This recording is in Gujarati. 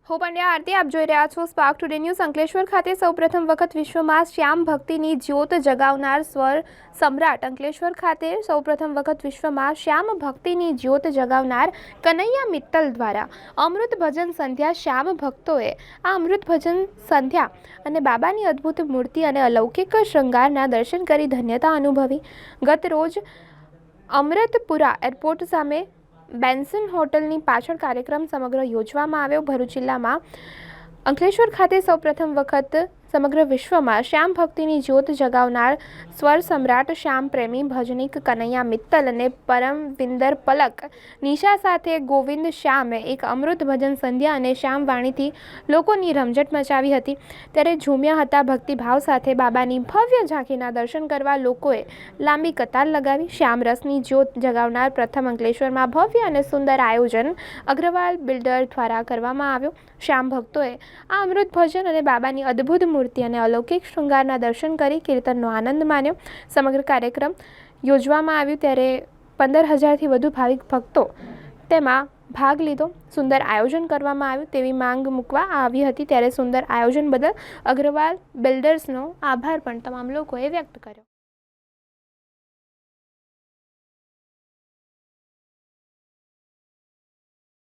હું પંડ્યા આરતી આપ જોઈ રહ્યા છો સ્પાર્ક ટુડે ન્યૂઝ। અંકલેશ્વર ખાતે સૌપ્રથમ વખત વિશ્વમાં શ્યામ ભક્તિની જ્યોત જગાવનાર સ્વર સમ્રાટ અંકલેશ્વર ખાતે સૌપ્રથમ વખત વિશ્વમાં શ્યામ ભક્તિની જ્યોત જગાવનાર કનૈયા મિત્તલ દ્વારા અમૃત ભજન સંધ્યા શ્યામ ભક્તોએ આ અમૃત ભજન સંધ્યા અને બાબાની અદ્ભુત મૂર્તિ અને અલૌકિક શૃંગારના દર્શન કરી ધન્યતા અનુભવી। ગત રોજ અમૃતપુરા એરપોર્ટ સામે બેન્સન હોટલની પાછળ કાર્યક્રમ સમગ્ર યોજવામાં આવ્યો। ભરૂચ જિલ્લામાં અંકલેશ્વર ખાતે સૌપ્રથમ વખત સમગ્ર વિશ્વમાં શ્યામ ભક્તિની જ્યોત જગાવનાર સ્વર સમ્રાટ શ્યામ પ્રેમી ભજનિક કનૈયા મિત્તલ અને પરમવિંદર પલક નિશા સાથે ગોવિંદ શ્યામે એક અમૃત ભજન સંધ્યા અને શ્યામ વાણીથી લોકોની રમઝટ મચાવી હતી। ત્યારે ઝૂમ્યા હતા ભક્તિભાવ સાથે બાબાની ભવ્ય ઝાંખીના દર્શન કરવા લોકોએ લાંબી કતાર લગાવી। શ્યામ રસની જ્યોત જગાવનાર પ્રથમ અંકલેશ્વરમાં ભવ્ય અને સુંદર આયોજન અગ્રવાલ બિલ્ડર દ્વારા કરવામાં આવ્યું। શ્યામ ભક્તોએ આ અમૃત ભજન અને બાબાની અદ્ભુત મૂર્તિ અને અલૌકિક શૃંગારના દર્શન કરી કીર્તનનો આનંદ માન્યો। સમગ્ર કાર્યક્રમ યોજવામાં આવ્યું ત્યારે 15,000થી વધુ ભાવિક ભક્તો તેમાં ભાગ લીધો। સુંદર આયોજન કરવામાં આવ્યું તેવી માંગ મૂકવા આવી હતી। ત્યારે સુંદર આયોજન બદલ અગ્રવાલ બિલ્ડર્સનો આભાર પણ તમામ લોકોએ વ્યક્ત કર્યો।